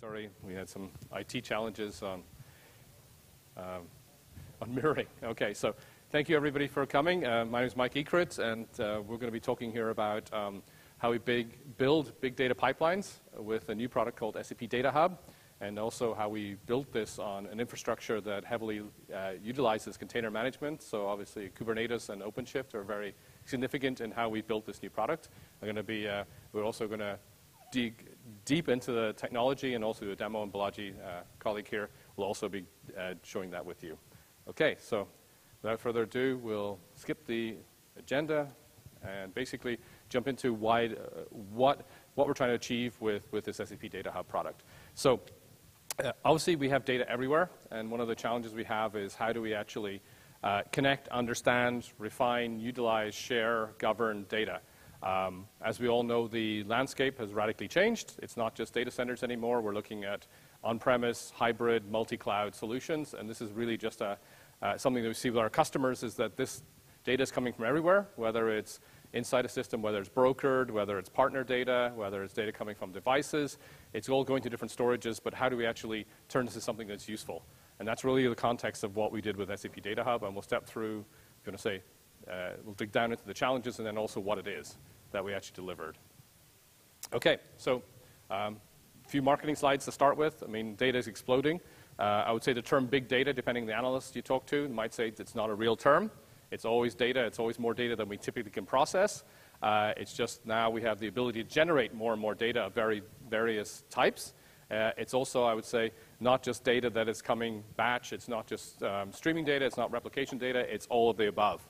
Sorry, we had some IT challenges on mirroring. Okay, so thank you everybody for coming. My name is Mike Ekert, and we're going to be talking here about how we build big data pipelines with a new product called SAP Data Hub, and also how we built this on an infrastructure that heavily utilizes container management. So obviously Kubernetes and OpenShift are very significant in how we built this new product. We're also going to dig deep into the technology and also a demo, and Balaji, colleague here, will also be showing that with you. Okay, so without further ado, we'll skip the agenda and basically jump into what we're trying to achieve with this SAP Data Hub product. So obviously we have data everywhere, and one of the challenges we have is how do we actually connect, understand, refine, utilize, share, govern data. As we all know, the landscape has radically changed. It's not just data centers anymore. We're looking at on-premise, hybrid, multi-cloud solutions, and this is really just something that we see with our customers is that this data is coming from everywhere, whether it's inside a system, whether it's brokered, whether it's partner data, whether it's data coming from devices. It's all going to different storages, but how do we actually turn this into something that's useful? And that's really the context of what we did with SAP Data Hub, and we'll step through, we'll dig down into the challenges and then also what it is that we actually delivered. Okay, so a few marketing slides to start with. I mean, data is exploding. I would say the term big data, depending on the analyst you talk to, might say it's not a real term. It's always data. It's always more data than we typically can process. It's just now we have the ability to generate more and more data of various types. It's also, I would say, not just data that is coming batch. It's not just streaming data. It's not replication data. It's all of the above.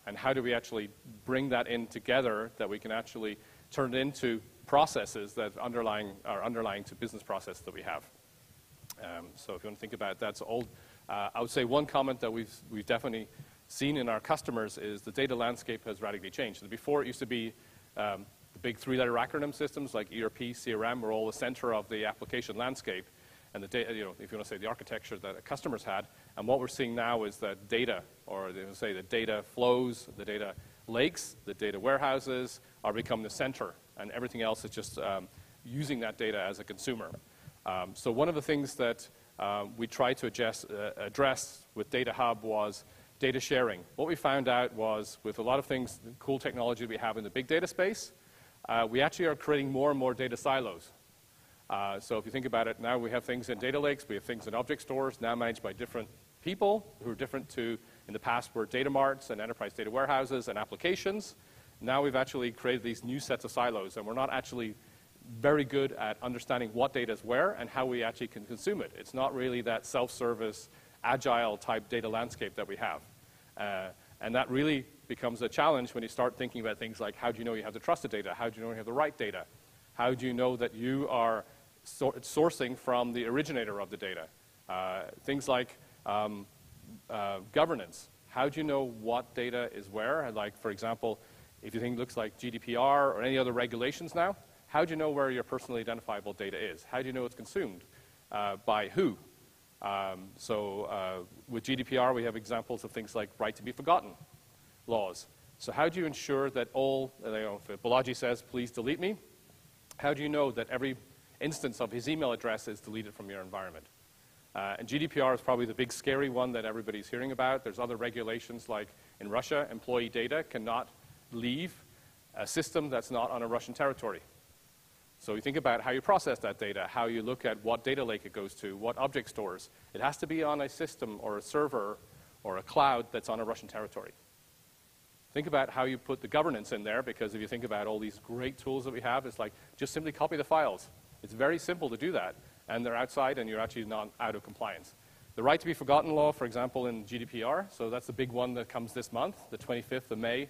And how do we actually bring that in together that we can actually turn it into processes that are underlying to business processes that we have. So if you want to think about it, that's all. I would say one comment that we've definitely seen in our customers is the data landscape has radically changed. Before it used to be the big three-letter acronym systems like ERP, CRM were all the center of the application landscape. And the data, if you want to say the architecture that customers had, and what we're seeing now is that data, or they would say the data flows, the data lakes, the data warehouses are becoming the center, and everything else is just using that data as a consumer. So one of the things that we tried to address with Data Hub was data sharing. What we found out was with a lot of things, the cool technology we have in the big data space, we actually are creating more and more data silos. So if you think about it, now we have things in data lakes, we have things in object stores, now managed by different people who are different to, in the past, were data marts and enterprise data warehouses and applications. Now we've actually created these new sets of silos, and we're not actually very good at understanding what data is where and how we actually can consume it. It's not really that self-service, agile type data landscape that we have. And that really becomes a challenge when you start thinking about things like how do you know you have the trusted data? How do you know you have the right data? How do you know that you are sourcing from the originator of the data? Things like governance. How do you know what data is where? And like, for example, if you think it looks like GDPR or any other regulations now, how do you know where your personally identifiable data is? How do you know it's consumed? By who? With GDPR, we have examples of things like right to be forgotten laws. So how do you ensure that if Balaji says, please delete me, how do you know that every instance of his email address is deleted from your environment? And GDPR is probably the big scary one that everybody's hearing about. There's other regulations like in Russia, employee data cannot leave a system that's not on a Russian territory. So you think about how you process that data, how you look at what data lake it goes to, what object stores. It has to be on a system or a server or a cloud that's on a Russian territory. Think about how you put the governance in there, because if you think about all these great tools that we have, it's like just simply copy the files. It's very simple to do that, and they're outside and you're actually not out of compliance. The right to be forgotten law, for example, in GDPR, so that's the big one that comes this month. The 25th of May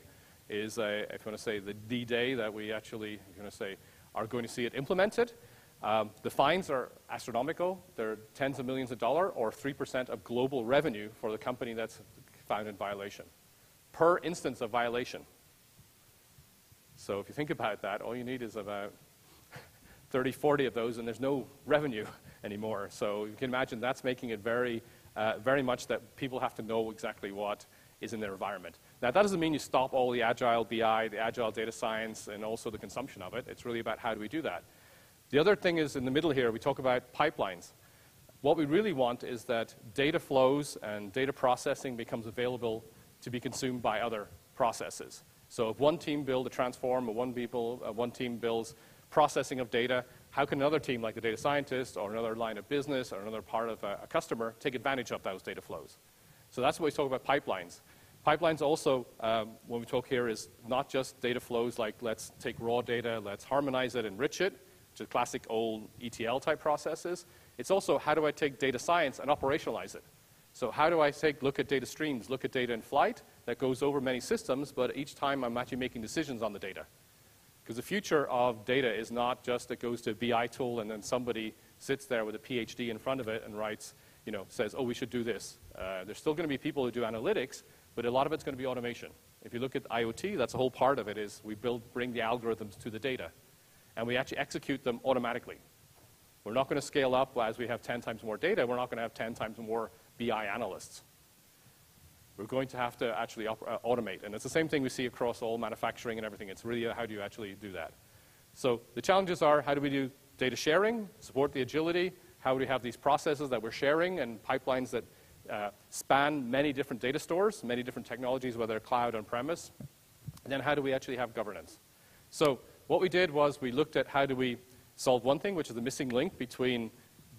is, if you want to say, the day that we actually, if you want to say, are going to see it implemented. The fines are astronomical. They're tens of millions of dollars, or 3% of global revenue for the company that's found in violation, per instance of violation. So if you think about that, all you need is about 30, 40 of those, and there's no revenue anymore. So you can imagine that's making it very much that people have to know exactly what is in their environment. Now, that doesn't mean you stop all the agile BI, the agile data science, and also the consumption of it. It's really about how do we do that. The other thing is in the middle here, we talk about pipelines. What we really want is that data flows and data processing becomes available to be consumed by other processes. So if one team builds a transform, or one team builds processing of data, how can another team, like the data scientist or another line of business or another part of a customer, take advantage of those data flows? So that's what we talk about pipelines. Pipelines also, when we talk here, is not just data flows like let's take raw data, let's harmonize it, enrich it, which is classic old ETL type processes. It's also how do I take data science and operationalize it? So how do I look at data streams, look at data in flight that goes over many systems, but each time I'm actually making decisions on the data? Because the future of data is not just it goes to a BI tool and then somebody sits there with a PhD in front of it and writes, says, oh, we should do this. There's still going to be people who do analytics, but a lot of it's going to be automation. If you look at IoT, that's a whole part of it is we bring the algorithms to the data, and we actually execute them automatically. We're not going to scale up as we have 10 times more data. We're not going to have 10 times more BI analysts. We're going to have to actually automate. And it's the same thing we see across all manufacturing and everything. It's really how do you actually do that? So the challenges are how do we do data sharing, support the agility, how do we have these processes that we're sharing and pipelines that span many different data stores, many different technologies, whether cloud on premise, and then how do we actually have governance? So what we did was we looked at how do we solve one thing, which is the missing link between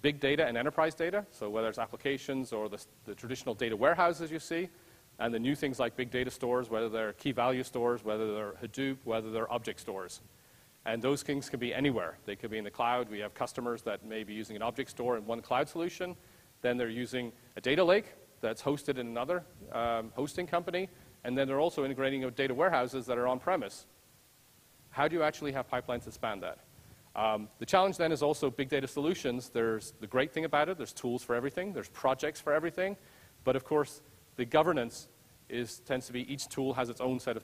big data and enterprise data, so whether it's applications or the traditional data warehouses you see, and the new things like big data stores, whether they're key value stores, whether they're Hadoop, whether they're object stores. And those things can be anywhere. They could be in the cloud. We have customers that may be using an object store in one cloud solution. Then they're using a data lake that's hosted in another hosting company. And then they're also integrating with data warehouses that are on-premise. How do you actually have pipelines that span that? The challenge then is also big data solutions. There's the great thing about it. There's tools for everything. There's projects for everything. But of course, the governance tends to be each tool has its own set of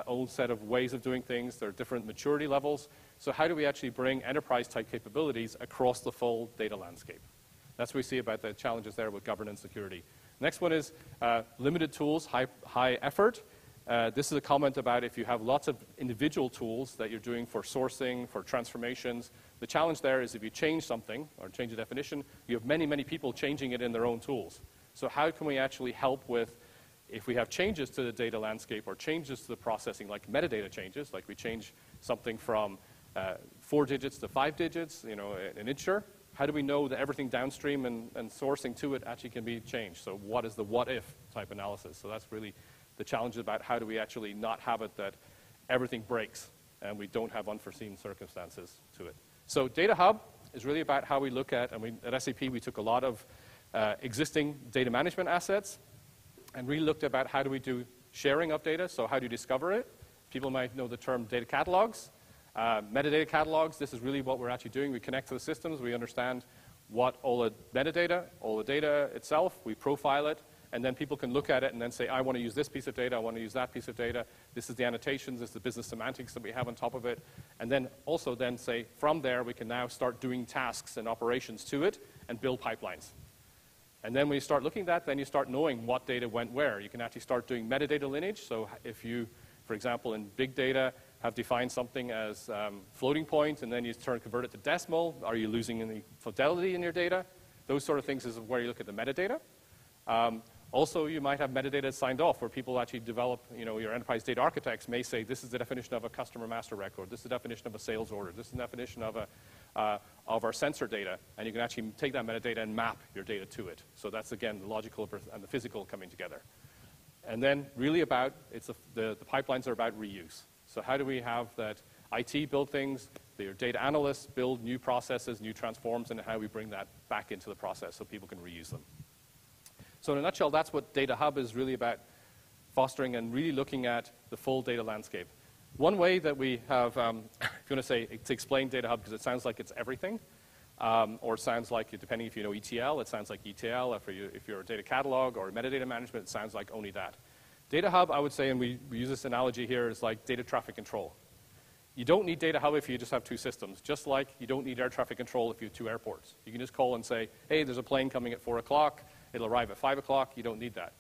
own set of ways of doing things. There are different maturity levels. So how do we actually bring enterprise-type capabilities across the full data landscape? That's what we see about the challenges there with governance security. Next one is limited tools, high effort. This is a comment about if you have lots of individual tools that you're doing for sourcing, for transformations. The challenge there is if you change something or change a definition, you have many, many people changing it in their own tools. So how can we actually help with, if we have changes to the data landscape or changes to the processing, like metadata changes, like we change something from 4 digits to 5 digits, an integer, how do we know that everything downstream and sourcing to it actually can be changed? So what is the what-if type analysis? So that's really the challenge about how do we actually not have it that everything breaks and we don't have unforeseen circumstances to it. So Data Hub is really about how we look at, at SAP we took a lot of existing data management assets and really looked about how do we do sharing of data, so how do you discover it? People might know the term data catalogs. Metadata catalogs, this is really what we're actually doing. We connect to the systems, we understand what all the metadata, all the data itself, we profile it, and then people can look at it and then say, I want to use this piece of data, I want to use that piece of data, this is the annotations, this is the business semantics that we have on top of it, and then also then say, from there we can now start doing tasks and operations to it and build pipelines. And then when you start looking at that, then you start knowing what data went where. You can actually start doing metadata lineage, so if you, for example, in big data, have defined something as floating point, and then you convert it to decimal, are you losing any fidelity in your data? Those sort of things is where you look at the metadata. Also, you might have metadata signed off where people actually develop, your enterprise data architects may say, this is the definition of a customer master record, this is the definition of a sales order, this is the definition of our sensor data, and you can actually take that metadata and map your data to it. So that's, again, the logical and the physical coming together. And then really about, the pipelines are about reuse. So how do we have that IT build things, your data analysts build new processes, new transforms, and how we bring that back into the process so people can reuse them. So in a nutshell, that's what Data Hub is really about, fostering and really looking at the full data landscape. One way that we have, if you want to say, to explain Data Hub, because it sounds like it's everything, or it sounds like, depending if you know ETL, it sounds like ETL. If you're a data catalog or metadata management, it sounds like only that. Data Hub, I would say, and we use this analogy here, is like data traffic control. You don't need Data Hub if you just have 2 systems, just like you don't need air traffic control if you have 2 airports. You can just call and say, hey, there's a plane coming at 4 o'clock. It'll arrive at 5 o'clock. You don't need that.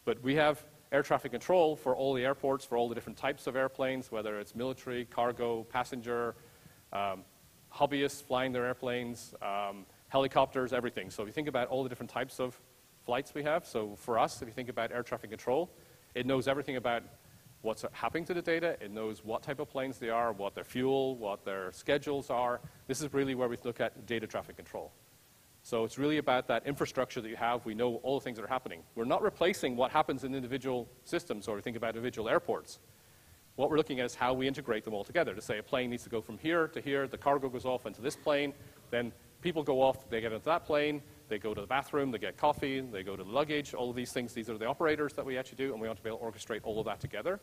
But we have air traffic control for all the airports, for all the different types of airplanes, whether it's military, cargo, passenger, hobbyists flying their airplanes, helicopters, everything. So if you think about all the different types of flights we have, so for us, if you think about air traffic control, it knows everything about what's happening to the data. It knows what type of planes they are, what their fuel, what their schedules are. This is really where we look at data traffic control. So it's really about that infrastructure that you have. We know all the things that are happening. We're not replacing what happens in individual systems or we think about individual airports. What we're looking at is how we integrate them all together to say a plane needs to go from here to here, the cargo goes off into this plane, then people go off, they get into that plane, they go to the bathroom, they get coffee, they go to the luggage, all of these things. These are the operators that we actually do, and we want to be able to orchestrate all of that together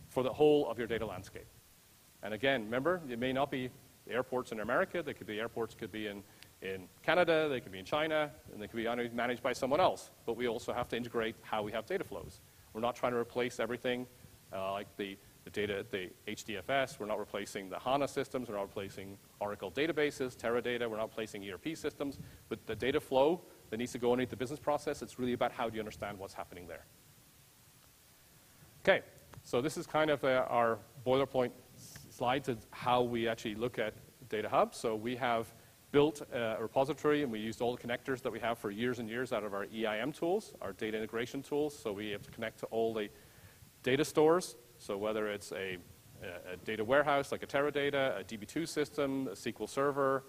for the whole of your data landscape. And again, remember, it may not be the airports in America. They could be airports could be in Canada, they could be in China, and they could be managed by someone else. But we also have to integrate how we have data flows. We're not trying to replace everything like the data, the HDFS. We're not replacing the HANA systems. We're not replacing Oracle databases, Teradata. We're not replacing ERP systems. But the data flow that needs to go underneath the business process, it's really about how do you understand what's happening there. Okay, so this is kind of our boilerplate slides of how we actually look at Data Hub. So we have built a repository, and we used all the connectors that we have for years and years out of our EIM tools, our data integration tools. So we have to connect to all the data stores. So whether it's a data warehouse like a Teradata, a DB2 system, a SQL Server,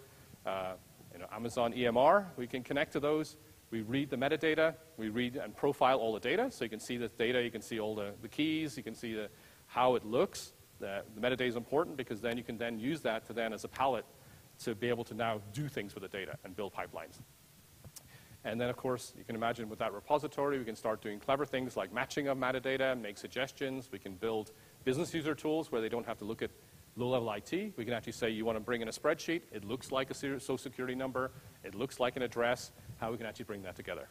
Amazon EMR, we can connect to those. We read the metadata. We read and profile all the data. So you can see this data. You can see all the keys. You can see how it looks. The metadata is important because then you can then use that to then as a palette to be able to now do things with the data and build pipelines. And then, of course, you can imagine with that repository, we can start doing clever things like matching of metadata, make suggestions. We can build business user tools where they don't have to look at low-level IT. We can actually say you want to bring in a spreadsheet. It looks like a social security number. It looks like an address. How we can actually bring that together.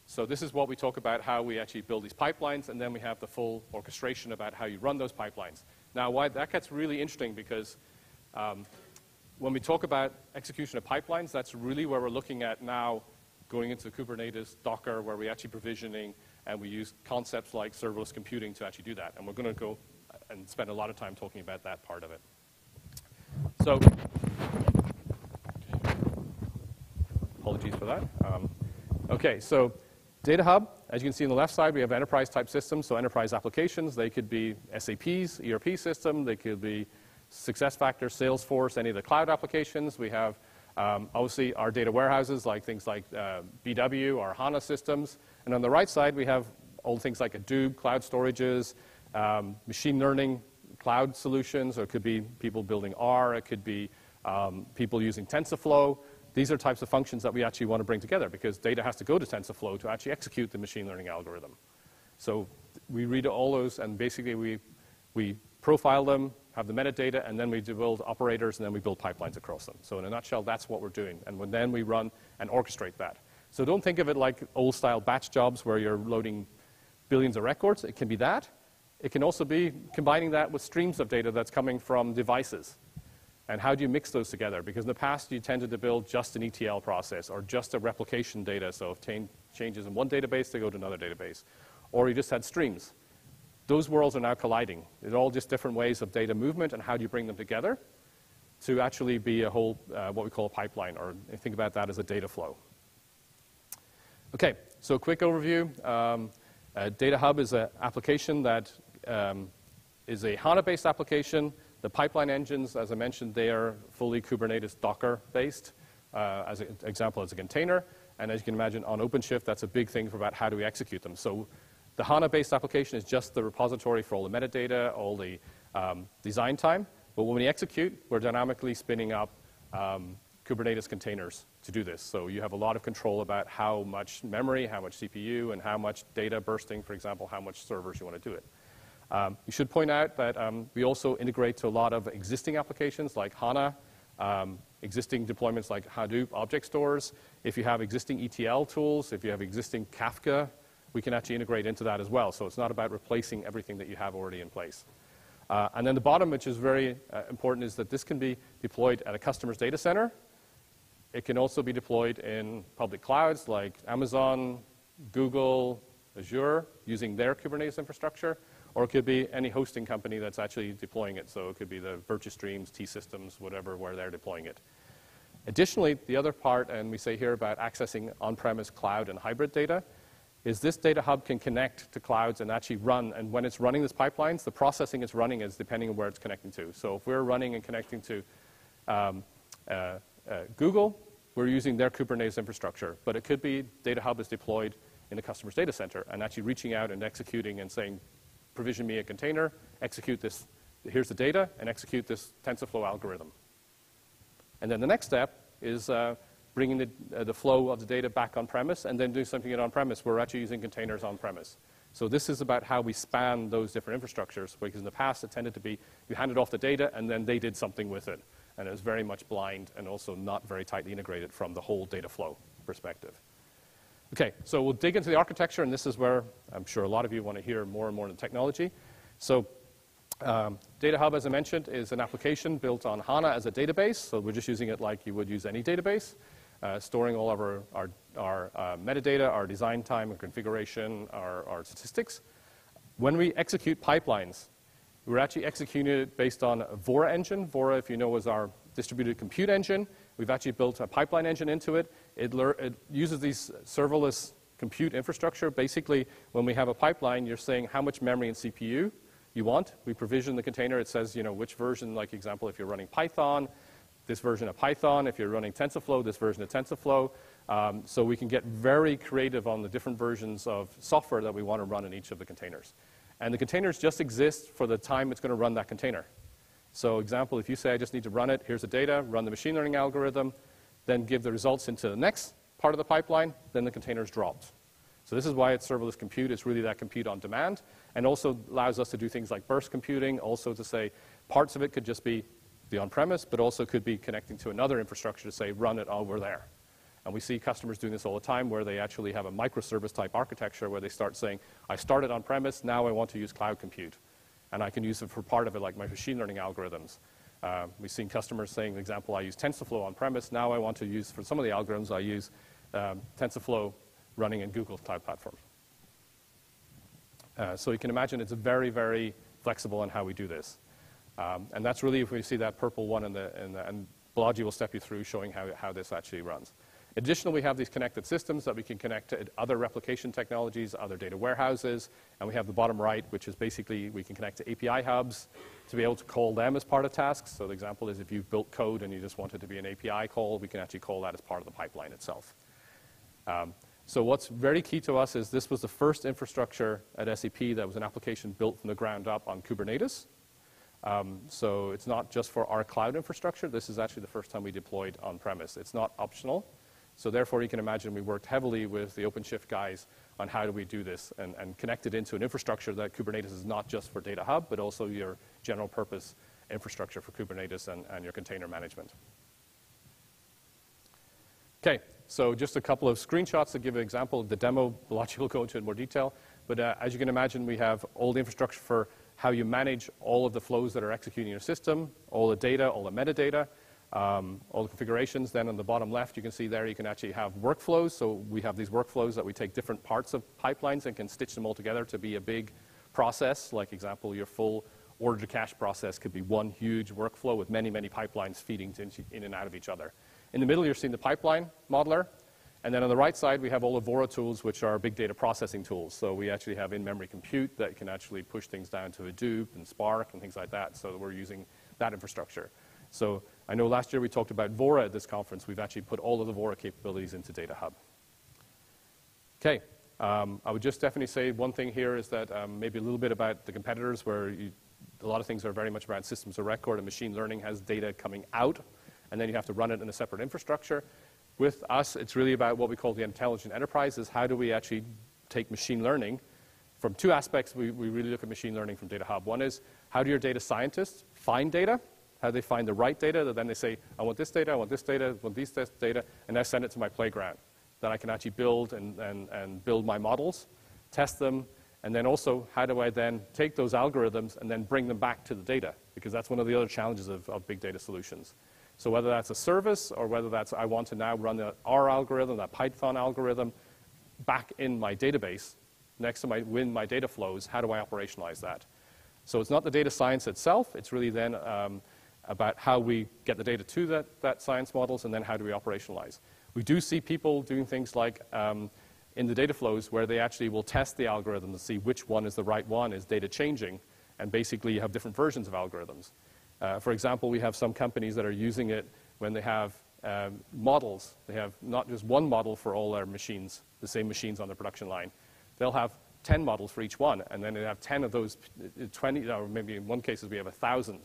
So this is what we talk about, how we actually build these pipelines, and then we have the full orchestration about how you run those pipelines. Now, why that gets really interesting because when we talk about execution of pipelines, that's really where we're looking at now going into Kubernetes, Docker, where we're actually provisioning, and we use concepts like serverless computing to actually do that. And we're going to go and spend a lot of time talking about that part of it. So, apologies for that. Okay, so Data Hub, as you can see on the left side, we have enterprise-type systems, so enterprise applications. They could be SAP's ERP system. They could be SuccessFactors, Salesforce, any of the cloud applications. We have obviously our data warehouses, like things like BW, our HANA systems. And on the right side, we have all things like Hadoop, cloud storages, machine learning, cloud solutions, or it could be people building R, it could be people using TensorFlow. These are types of functions that we actually want to bring together because data has to go to TensorFlow to actually execute the machine learning algorithm. So we read all those, and basically we profile them, have the metadata, and then we build operators, and then we build pipelines across them. So in a nutshell, that's what we're doing. And then we run and orchestrate that. So don't think of it like old-style batch jobs where you're loading billions of records. It can be that. It can also be combining that with streams of data that's coming from devices. And how do you mix those together? Because in the past, you tended to build just an ETL process or just a replication data. So if changes in one database, they go to another database. Or you just had streams. Those worlds are now colliding. They're all just different ways of data movement, and how do you bring them together to actually be a whole, what we call a pipeline, or think about that as a data flow. Okay, so a quick overview. Data Hub is an application that is a HANA-based application. The pipeline engines, as I mentioned, they are fully Kubernetes Docker-based, as an example, as a container. And as you can imagine, on OpenShift, that's a big thing for about how do we execute them. So the HANA-based application is just the repository for all the metadata, all the design time. But when we execute, we're dynamically spinning up Kubernetes containers to do this. So you have a lot of control about how much memory, how much CPU, and how much data bursting, for example, how much servers you want to do it. You should point out that we also integrate to a lot of existing applications like HANA, existing deployments like Hadoop object stores. If you have existing ETL tools, if you have existing Kafka, we can actually integrate into that as well. So it's not about replacing everything that you have already in place. And then the bottom, which is very important, is that this can be deployed at a customer's data center. It can also be deployed in public clouds like Amazon, Google, Azure, using their Kubernetes infrastructure. or it could be any hosting company that's actually deploying it. So it could be the Virtustreams, T-Systems, whatever, where they're deploying it. Additionally, the other part, and we say here about accessing on-premise, cloud, and hybrid data, is this Data Hub can connect to clouds and actually run. And when it's running these pipelines, the processing it's running is depending on where it's connecting to. So if we're running and connecting to Google, we're using their Kubernetes infrastructure. But it could be Data Hub is deployed in the customer's data center and actually reaching out and executing and saying, provision me a container, execute this, here's the data, and execute this TensorFlow algorithm. And then the next step is bringing the flow of the data back on-premise and then doing something in on-premise. We're actually using containers on-premise. So this is about how we span those different infrastructures, because in the past it tended to be you handed off the data and then they did something with it. And it was very much blind and also not very tightly integrated from the whole data flow perspective. Okay, so we'll dig into the architecture, and this is where I'm sure a lot of you want to hear more and more on the technology. So Data Hub, as I mentioned, is an application built on HANA as a database. So we're just using it like you would use any database, storing all of our metadata, our design time, our configuration, our statistics. When we execute pipelines, we're actually executing it based on a Vora engine. Vora, if you know, is our distributed compute engine. We've actually built a pipeline engine into it. It uses these serverless compute infrastructure. Basically, when we have a pipeline, you're saying how much memory and CPU you want. We provision the container. It says, you know, which version, like example, if you're running Python, this version of Python. If you're running TensorFlow, this version of TensorFlow. So we can get very creative on the different versions of software that we want to run in each of the containers. And the containers just exist for the time it's going to run that container. So example, if you say, I just need to run it, here's the data, run the machine learning algorithm, then give the results into the next part of the pipeline, then the container is dropped. So this is why it's serverless compute. It's really that compute on demand, and also allows us to do things like burst computing, also to say parts of it could just be the on-premise, but also could be connecting to another infrastructure to say, run it over there. And we see customers doing this all the time, where they actually have a microservice type architecture where they start saying, I started on-premise, now I want to use cloud compute. And I can use it for part of it, like my machine learning algorithms. We've seen customers saying, for example, I use TensorFlow on-premise. Now I want to use, for some of the algorithms, I use TensorFlow running in Google's cloud platform. So you can imagine it's very, very flexible in how we do this. And that's really, if we see that purple one, and Balaji will step you through showing how this actually runs. Additionally, we have these connected systems that we can connect to other replication technologies, other data warehouses, and we have the bottom right, which is basically we can connect to API hubs to be able to call them as part of tasks. So the example is if you've built code and you just want it to be an API call, we can actually call that as part of the pipeline itself. So what's very key to us is this was the first infrastructure at SAP that was an application built from the ground up on Kubernetes. So it's not just for our cloud infrastructure. This is actually the first time we deployed on-premise. It's not optional. So therefore, you can imagine we worked heavily with the OpenShift guys on how do we do this and connect it into an infrastructure that Kubernetes is not just for Data Hub, but also your general purpose infrastructure for Kubernetes and your container management. Okay, so just a couple of screenshots to give an example. The demo, Balaji will go into in more detail. But as you can imagine, we have all the infrastructure for how you manage all of the flows that are executing your system, all the data, all the metadata, all the configurations. Then on the bottom left, you can see there you can actually have workflows. So we have these workflows that we take different parts of pipelines and can stitch them all together to be a big process. Like example, your full order to cash process could be one huge workflow with many, many pipelines feeding in and out of each other. In the middle, you're seeing the pipeline modeler. And then on the right side, we have all the Vora tools, which are big data processing tools. So we actually have in-memory compute that can actually push things down to Hadoop and Spark and things like that. So we're using that infrastructure. So I know last year we talked about Vora at this conference. We've actually put all of the Vora capabilities into Data Hub. Okay, I would just definitely say one thing here is that maybe a little bit about the competitors, where a lot of things are very much around systems of record, and machine learning has data coming out, and then you have to run it in a separate infrastructure. With us, it's really about what we call the intelligent enterprise, is how do we actually take machine learning from two aspects. We really look at machine learning from Data Hub. One is, how do your data scientists find data? How do they find the right data? That then they say, I want this data, I want this data, I want these data, and I send it to my playground. Then I can actually build and build my models, test them, and then also, how do I then take those algorithms and then bring them back to the data? Because that's one of the other challenges of big data solutions. So whether that's a service or whether that's I want to now run our algorithm, that Python algorithm, back in my database, next to my data flows, how do I operationalize that? So it's not the data science itself. It's really then about how we get the data to that science models, and then how do we operationalize. We do see people doing things like in the data flows where they actually will test the algorithm to see which one is the right one. Is data changing? And basically, you have different versions of algorithms. For example, we have some companies that are using it when they have models. They have not just one model for all their machines, the same machines on the production line. They'll have 10 models for each one, and then they have 10 of those, 20, or maybe in one case we have 1,000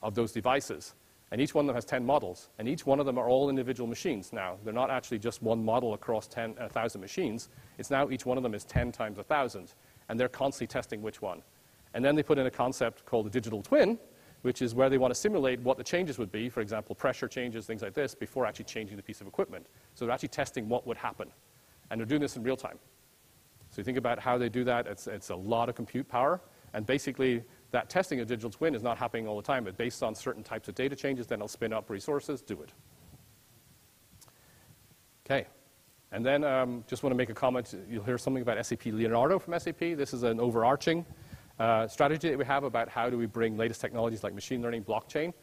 of those devices. And each one of them has 10 models, and each one of them are all individual machines. Now, they're not actually just one model across 1,000 machines. It's now each one of them is 10 times 1,000, and they're constantly testing which one. And then they put in a concept called the digital twin, which is where they want to simulate what the changes would be, for example, pressure changes, things like this, before actually changing the piece of equipment. So they're actually testing what would happen. And they're doing this in real time. So you think about how they do that, it's a lot of compute power. And basically, that testing of digital twin is not happening all the time, but based on certain types of data changes, then it'll spin up resources, do it. Okay. And then just want to make a comment. You'll hear something about SAP Leonardo from SAP. This is an overarching strategy that we have about how do we bring latest technologies like machine learning, blockchain.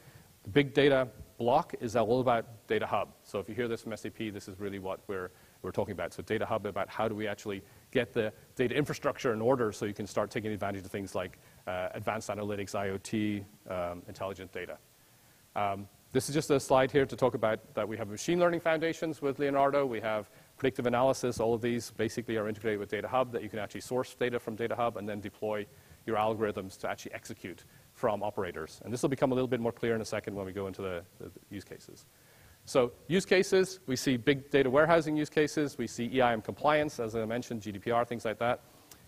The big data block is all about Data Hub. So if you hear this from SAP, this is really what we're talking about. So Data Hub, about how do we actually get the data infrastructure in order so you can start taking advantage of things like advanced analytics, IoT, intelligent data. This is just a slide here to talk about that we have machine learning foundations with Leonardo. We have predictive analysis. All of these basically are integrated with Data Hub, that you can actually source data from Data Hub and then deploy your algorithms to actually execute from operators. And this will become a little bit more clear in a second when we go into the use cases. So use cases, we see big data warehousing use cases. We see EIM compliance, as I mentioned, GDPR, things like that.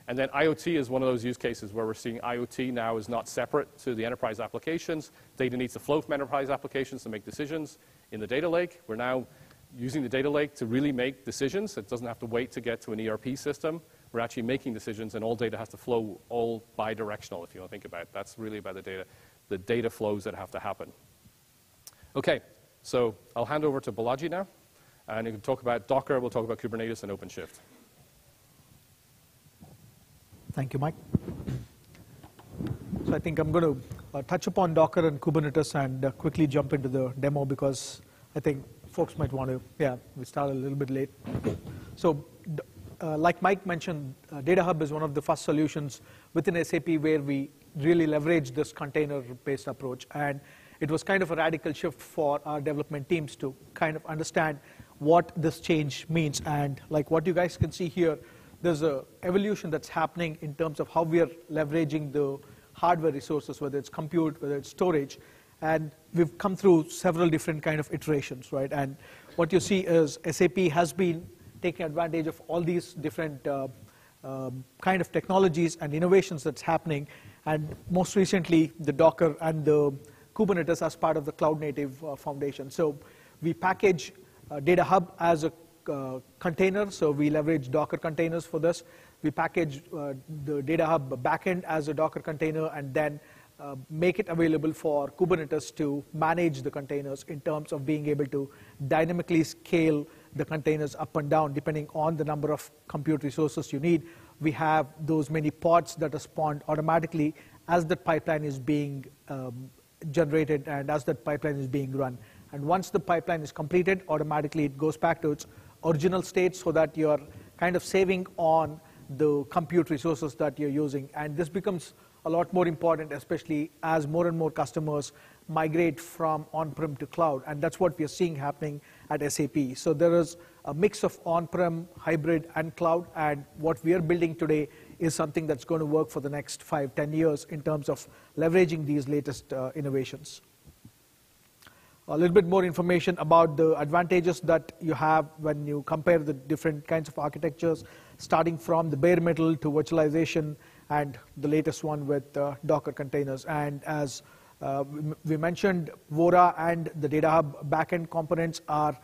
And then IoT is one of those use cases where we're seeing IoT now is not separate to the enterprise applications. Data needs to flow from enterprise applications to make decisions in the data lake. We're now using the data lake to really make decisions. It doesn't have to wait to get to an ERP system. We're actually making decisions, and all data has to flow all bi-directional, if you want to think about it. That's really about the data flows that have to happen. Okay, so I'll hand over to Balaji now, and you can talk about Docker. We'll talk about Kubernetes and OpenShift. Thank you, Mike. So I think I'm going to touch upon Docker and Kubernetes and quickly jump into the demo, because I think folks might want to, we started a little bit late. So like Mike mentioned, Data Hub is one of the first solutions within SAP where we really leverage this container-based approach. And it was kind of a radical shift for our development teams to kind of understand what this change means. And like what you guys can see here, there's an evolution that's happening in terms of how we are leveraging the hardware resources, whether it's compute, whether it's storage. And we've come through several different kind of iterations, right? And what you see is SAP has been taking advantage of all these different kind of technologies and innovations that's happening. And most recently, the Docker and the Kubernetes as part of the cloud-native foundation. So we package Data Hub as a container, so we leverage Docker containers for this. We package the Data Hub backend as a Docker container, and then make it available for Kubernetes to manage the containers in terms of being able to dynamically scale the containers up and down depending on the number of compute resources you need. We have those many pods that are spawned automatically as that pipeline is being generated and as that pipeline is being run. And once the pipeline is completed, automatically it goes back to its original state so that you're kind of saving on the compute resources that you're using. And this becomes a lot more important, especially as more and more customers migrate from on-prem to cloud. And that's what we are seeing happening at SAP. So there is a mix of on-prem, hybrid, and cloud. And what we are building today is something that's going to work for the next 5-10 years in terms of leveraging these latest innovations. A little bit more information about the advantages that you have when you compare the different kinds of architectures, starting from the bare metal to virtualization, and the latest one with Docker containers. And as we mentioned, Vora and the Data Hub backend components are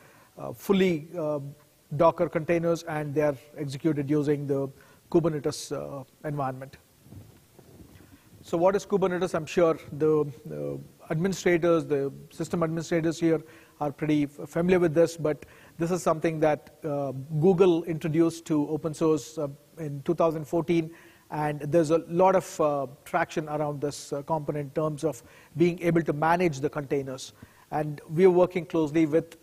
fully Docker containers, and they are executed using the Kubernetes environment. So what is Kubernetes? I'm sure the administrators, the system administrators here are pretty familiar with this, but this is something that Google introduced to open source in 2014, and there's a lot of traction around this component in terms of being able to manage the containers. And we're working closely with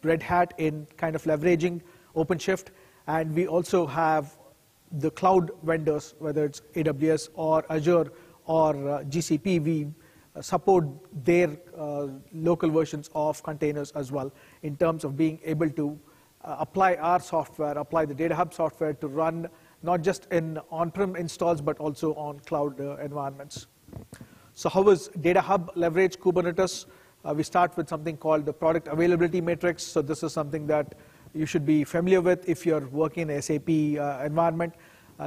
Red Hat in kind of leveraging OpenShift, and we also have the cloud vendors, whether it's AWS or Azure or GCP, we support their local versions of containers as well in terms of being able to apply our software, apply the Data Hub software to run not just in on-prem installs, but also on cloud environments. So how is Data Hub leverage Kubernetes? We start with something called the product availability matrix. So this is something that you should be familiar with if you're working in an SAP environment.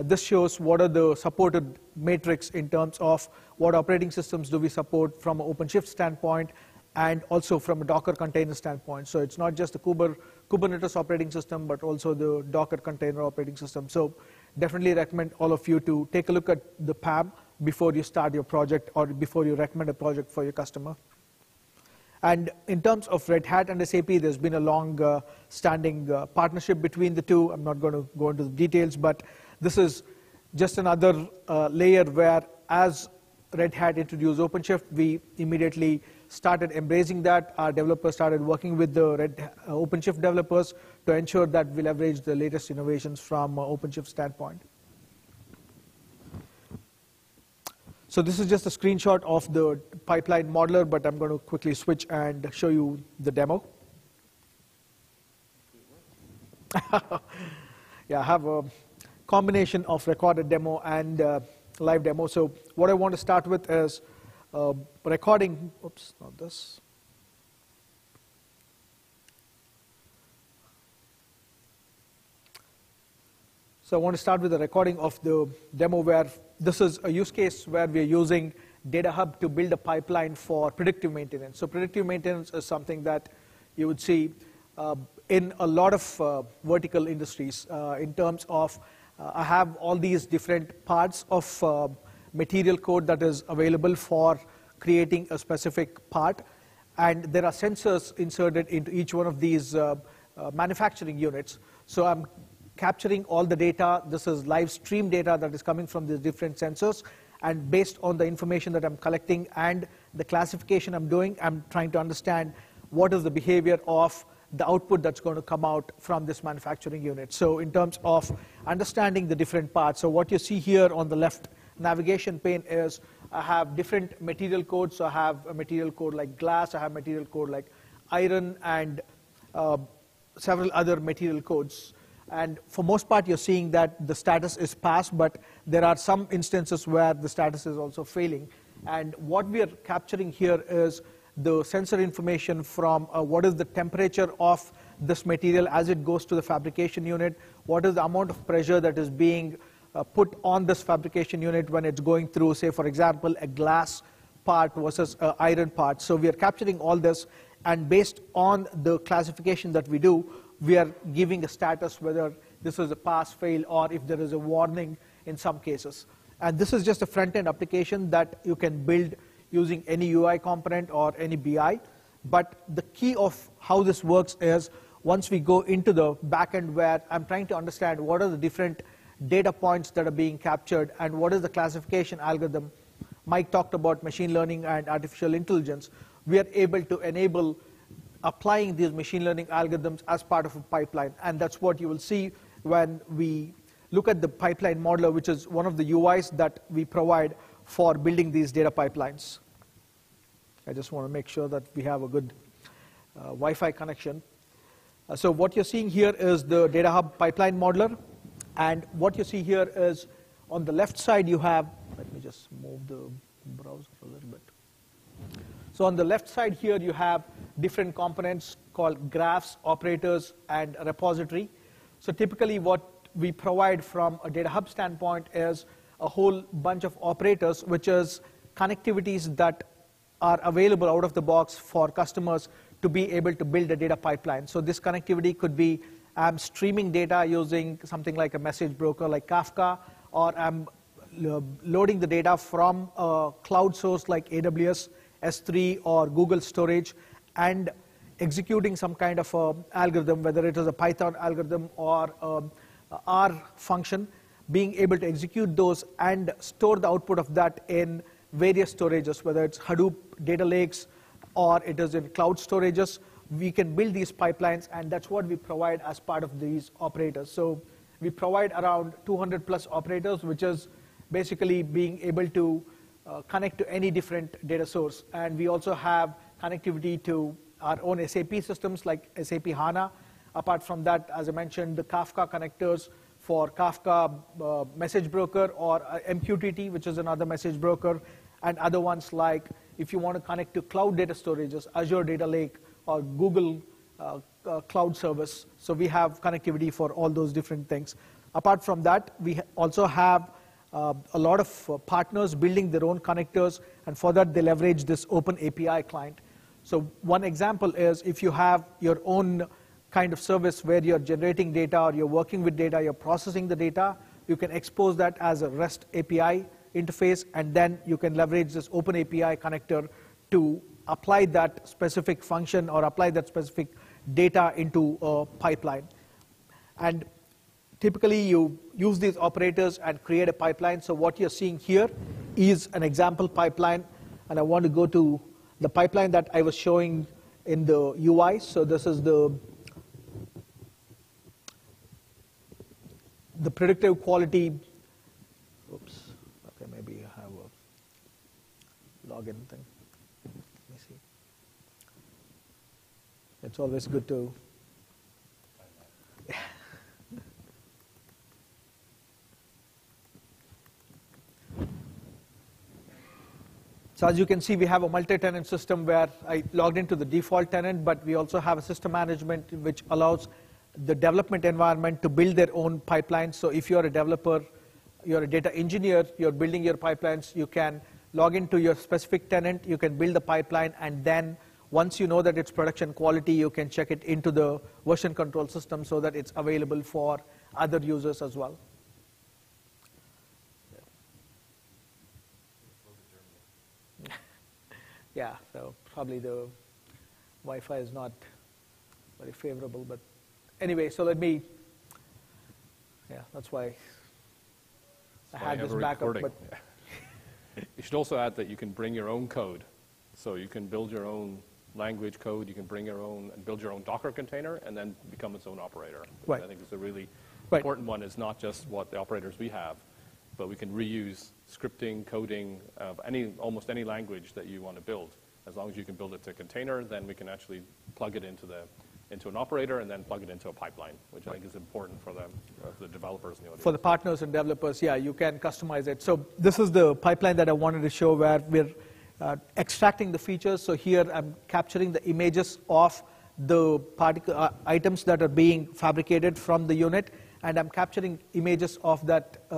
This shows what are the supported metrics in terms of what operating systems do we support from an OpenShift standpoint and also from a Docker container standpoint. So it's not just the Kubernetes operating system, but also the Docker container operating system. So definitely recommend all of you to take a look at the PAM before you start your project or before you recommend a project for your customer. And in terms of Red Hat and SAP, there's been a long-standing partnership between the two. I'm not going to go into the details, but this is just another layer where, as Red Hat introduced OpenShift, we immediately started embracing that. Our developers started working with the OpenShift developers to ensure that we leverage the latest innovations from OpenShift standpoint. So this is just a screenshot of the pipeline modeler, but I'm going to quickly switch and show you the demo. Yeah, I have a combination of recorded demo and live demo. So what I want to start with is recording. Oops, not this. So I want to start with a recording of the demo where this is a use case where we are using Data Hub to build a pipeline for predictive maintenance. So predictive maintenance is something that you would see in a lot of vertical industries in terms of I have all these different parts of material code that is available for creating a specific part, and there are sensors inserted into each one of these manufacturing units. So I'm capturing all the data. This is live stream data that is coming from these different sensors, and based on the information that I'm collecting and the classification I'm doing, I'm trying to understand what is the behavior of the output that's going to come out from this manufacturing unit. So in terms of understanding the different parts, so what you see here on the left navigation pane is I have different material codes. So I have a material code like glass, I have material code like iron, and several other material codes. And for most part, you're seeing that the status is passed, but there are some instances where the status is also failing. And what we are capturing here is the sensor information from what is the temperature of this material as it goes to the fabrication unit, what is the amount of pressure that is being put on this fabrication unit when it's going through, say, for example, a glass part versus an iron part. So we are capturing all this, and based on the classification that we do, we are giving a status whether this is a pass, fail, or if there is a warning in some cases. And this is just a front-end application that you can build using any UI component or any BI. But the key of how this works is once we go into the backend where I'm trying to understand what are the different data points that are being captured and what is the classification algorithm. Mike talked about machine learning and artificial intelligence. We are able to enable applying these machine learning algorithms as part of a pipeline. And that's what you will see when we look at the pipeline modeler, which is one of the UIs that we provide for building these data pipelines. I just want to make sure that we have a good Wi-Fi connection. So what you're seeing here is the Data Hub pipeline modeler. And what you see here is on the left side you have, let me just move the browser a little bit. So on the left side here you have different components called graphs, operators, and a repository. So typically what we provide from a Data Hub standpoint is a whole bunch of operators, which is connectivities that are available out of the box for customers to be able to build a data pipeline. So this connectivity could be I'm streaming data using something like a message broker like Kafka, or I'm loading the data from a cloud source like AWS S3 or Google Storage, and executing some kind of algorithm, whether it is a Python algorithm or a R function, being able to execute those and store the output of that in various storages, whether it's Hadoop data lakes or it is in cloud storages. We can build these pipelines, and that's what we provide as part of these operators. So we provide around 200 plus operators, which is basically being able to connect to any different data source. And we also have connectivity to our own SAP systems like SAP HANA. Apart from that, as I mentioned, the Kafka connectors for Kafka message broker, or MQTT, which is another message broker, and other ones like if you want to connect to cloud data storages, Azure Data Lake, or Google Cloud Service. So we have connectivity for all those different things. Apart from that, we also have a lot of partners building their own connectors, and for that they leverage this open API client. So one example is if you have your own kind of service where you're generating data or you're working with data, you're processing the data, you can expose that as a REST API interface, and then you can leverage this open API connector to apply that specific function or apply that specific data into a pipeline. And typically you use these operators and create a pipeline. So what you're seeing here is an example pipeline, and I want to go to the pipeline that I was showing in the UI. So this is the predictive quality. Oops. Okay, maybe I have a login thing. Let me see. It's always good to. So as you can see, we have a multi-tenant system where I logged into the default tenant, but we also have a system management which allows the development environment to build their own pipelines. So if you're a developer, you're a data engineer, you're building your pipelines, you can log into your specific tenant, you can build the pipeline, and then once you know that it's production quality, you can check it into the version control system so that it's available for other users as well. Yeah, so probably the Wi-Fi is not very favorable, but anyway, so let me, yeah, that's why I had this backup. But you should also add that you can bring your own code. So you can build your own language code, you can bring your own and build your own Docker container and then become its own operator. Right. I think it's a really important one. Is not just what the operators we have, but we can reuse scripting, coding, almost any language that you want to build. As long as you can build it to a container, then we can actually plug it into an operator and then plug it into a pipeline, which I think is important for the developers in the audience. For the partners and developers, yeah, you can customize it. So this is the pipeline that I wanted to show where we're extracting the features. So here I'm capturing the images of the items that are being fabricated from the unit, and I'm capturing images of that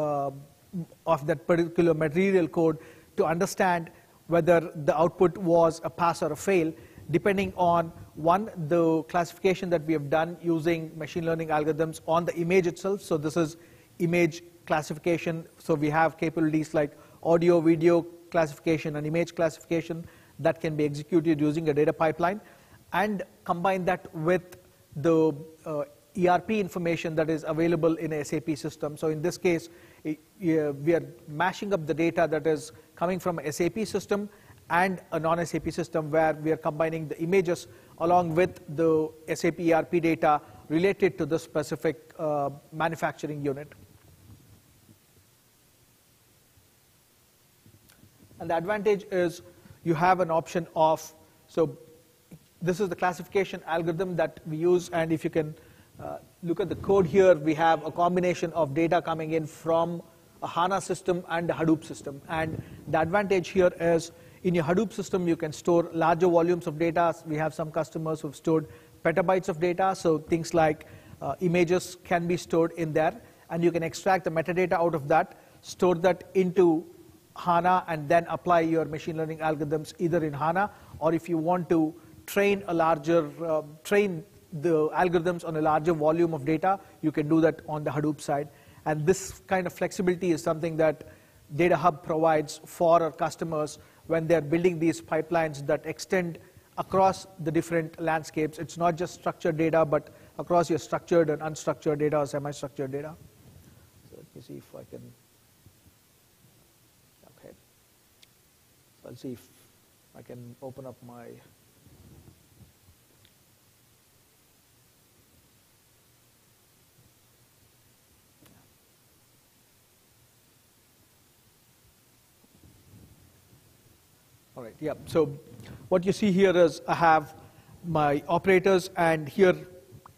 particular material code to understand whether the output was a pass or a fail, depending on, one, the classification that we have done using machine learning algorithms on the image itself. So this is image classification. So we have capabilities like audio, video classification, and image classification that can be executed using a data pipeline, and combine that with the ERP information that is available in a SAP system. So in this case, we are mashing up the data that is coming from a SAP system and a non-SAP system, where we are combining the images along with the SAP ERP data related to the specific manufacturing unit. And the advantage is you have an option of, so this is the classification algorithm that we use, and if you can look at the code here, we have a combination of data coming in from a HANA system and a Hadoop system. And the advantage here is, in your Hadoop system, you can store larger volumes of data. We have some customers who've stored petabytes of data, so things like images can be stored in there, and you can extract the metadata out of that, store that into HANA, and then apply your machine learning algorithms either in HANA, or if you want to train the algorithms on a larger volume of data, you can do that on the Hadoop side. And this kind of flexibility is something that Data Hub provides for our customers when they're building these pipelines that extend across the different landscapes. It's not just structured data, but across your structured and unstructured data or semi-structured data. So let me see if I can, okay. So I'll see if I can open up my, all right, yeah. So what you see here is I have my operators, and here,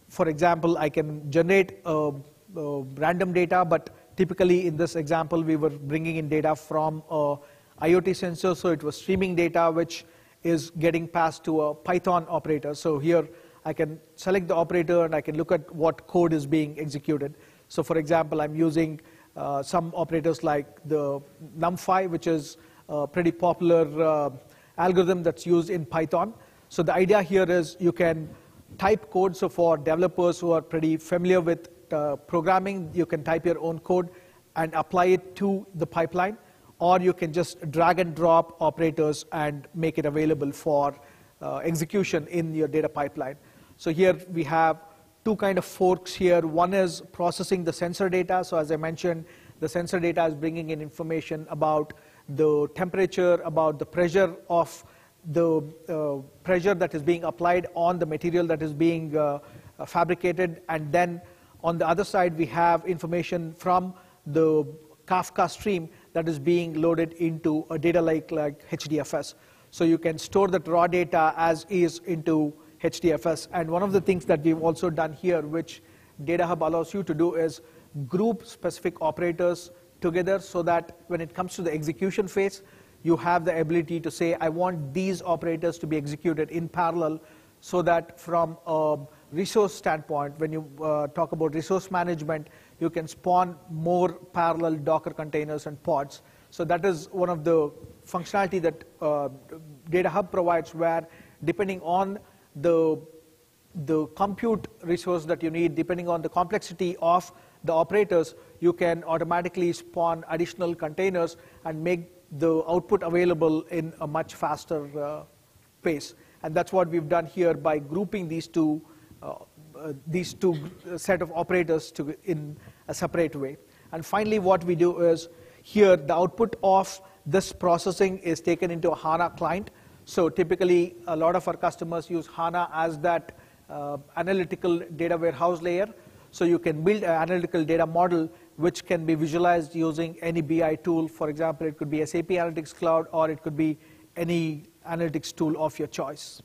for example, I can generate random data, but typically in this example, we were bringing in data from a IoT sensor, so it was streaming data, which is getting passed to a Python operator. So here, I can select the operator, and I can look at what code is being executed. So for example, I'm using some operators like the NumPy, which is a pretty popular algorithm that's used in Python. So the idea here is you can type code. So for developers who are pretty familiar with programming, you can type your own code and apply it to the pipeline, or you can just drag and drop operators and make it available for execution in your data pipeline. So here we have two kind of forks here. One is processing the sensor data. So as I mentioned, the sensor data is bringing in information about the temperature, about the pressure of the pressure that is being applied on the material that is being fabricated. And then on the other side, we have information from the Kafka stream that is being loaded into a data lake like HDFS. So you can store that raw data as is into HDFS. And one of the things that we've also done here, which Data Hub allows you to do, is group specific operators together, so that when it comes to the execution phase, you have the ability to say, I want these operators to be executed in parallel, so that from a resource standpoint, when you talk about resource management, you can spawn more parallel Docker containers and pods. So that is one of the functionality that Data Hub provides, where depending on the compute resource that you need, depending on the complexity of the operators, you can automatically spawn additional containers and make the output available in a much faster pace. And that's what we've done here by grouping these two set of operators in a separate way. And finally, what we do is here the output of this processing is taken into a HANA client. So typically, a lot of our customers use HANA as that analytical data warehouse layer. So you can build an analytical data model which can be visualized using any BI tool. For example, it could be SAP Analytics Cloud, or it could be any analytics tool of your choice.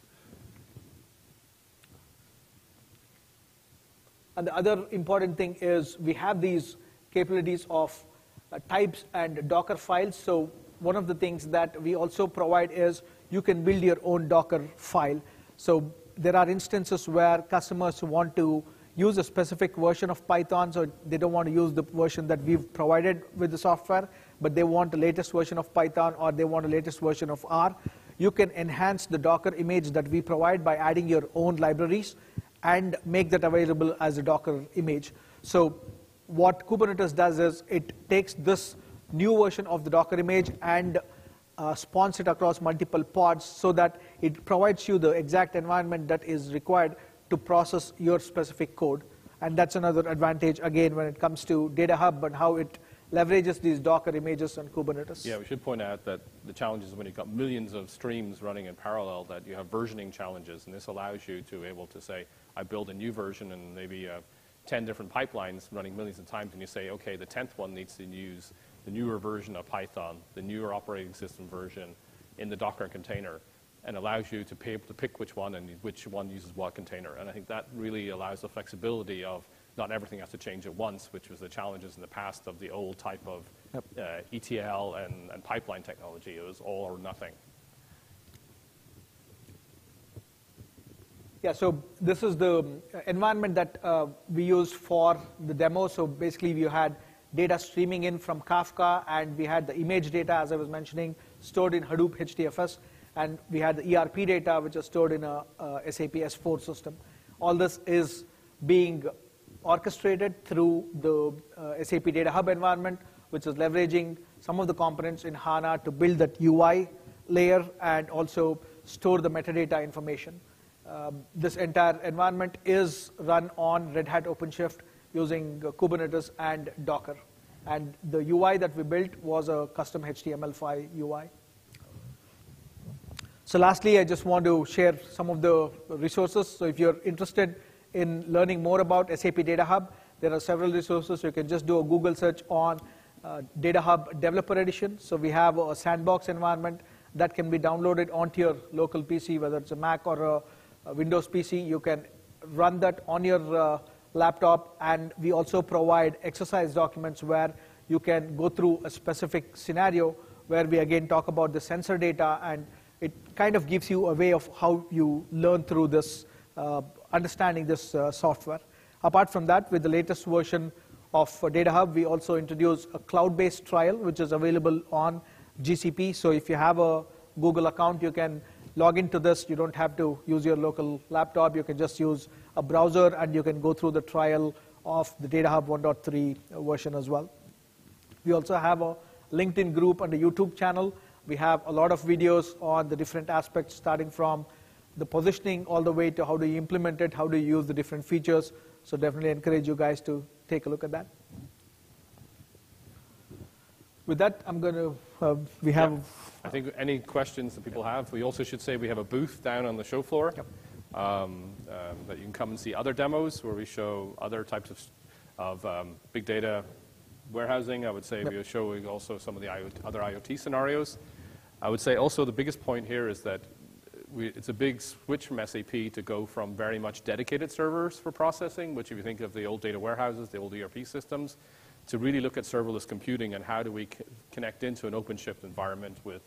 And the other important thing is we have these capabilities of types and Docker files. So one of the things that we also provide is you can build your own Docker file. So there are instances where customers want to use a specific version of Python, so they don't want to use the version that we've provided with the software, but they want the latest version of Python, or they want the latest version of R. You can enhance the Docker image that we provide by adding your own libraries and make that available as a Docker image. So what Kubernetes does is it takes this new version of the Docker image and spawns it across multiple pods, so that it provides you the exact environment that is required to process your specific code. And that's another advantage, again, when it comes to Data Hub and how it leverages these Docker images on Kubernetes. Yeah, we should point out that the challenge is when you've got millions of streams running in parallel, that you have versioning challenges, and this allows you to be able to say, I build a new version and maybe 10 different pipelines running millions of times, and you say, okay, the 10th one needs to use the newer version of Python, the newer operating system version in the Docker container, and allows you to be able to pick which one and which one uses what container. And I think that really allows the flexibility of not everything has to change at once, which was the challenges in the past of the old type of ETL and pipeline technology. It was all or nothing. Yeah, so this is the environment that we used for the demo. So basically, we had data streaming in from Kafka, and we had the image data, as I was mentioning, stored in Hadoop HDFS. And we had the ERP data, which is stored in a SAP S4 system. All this is being orchestrated through the SAP Data Hub environment, which is leveraging some of the components in HANA to build that UI layer, and also store the metadata information. This entire environment is run on Red Hat OpenShift using Kubernetes and Docker. And the UI that we built was a custom HTML5 UI. So lastly, I just want to share some of the resources. So if you're interested in learning more about SAP Data Hub, there are several resources. You can just do a Google search on Data Hub Developer Edition. So we have a sandbox environment that can be downloaded onto your local PC, whether it's a Mac or a Windows PC. You can run that on your laptop, and we also provide exercise documents where you can go through a specific scenario where we again talk about the sensor data, and it kind of gives you a way of how you learn through this, understanding this software. Apart from that, with the latest version of Data Hub, we also introduced a cloud-based trial, which is available on GCP. So if you have a Google account, you can log into this. You don't have to use your local laptop. You can just use a browser, and you can go through the trial of the Data Hub 1.3 version as well. We also have a LinkedIn group and a YouTube channel. We have a lot of videos on the different aspects, starting from the positioning all the way to how do you implement it, how do you use the different features. So definitely encourage you guys to take a look at that. With that, I'm going to, we have... I think any questions that people have, we also should say we have a booth down on the show floor. Yep. That you can come and see other demos where we show other types of big data warehousing. I would say we are showing also some of the other IoT scenarios. I would say also the biggest point here is that it's a big switch from SAP to go from very much dedicated servers for processing, which if you think of the old data warehouses, the old ERP systems, to really look at serverless computing and how do we connect into an OpenShift environment with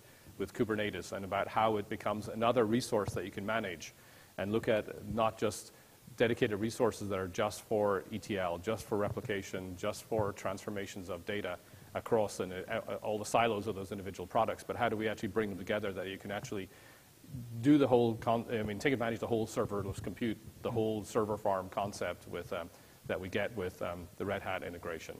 Kubernetes, and about how it becomes another resource that you can manage, and look at not just dedicated resources that are just for ETL, just for replication, just for transformations of data across all the silos of those individual products, but how do we actually bring them together that you can actually do the whole, take advantage of the whole serverless compute, the whole server farm concept with, that we get with the Red Hat integration.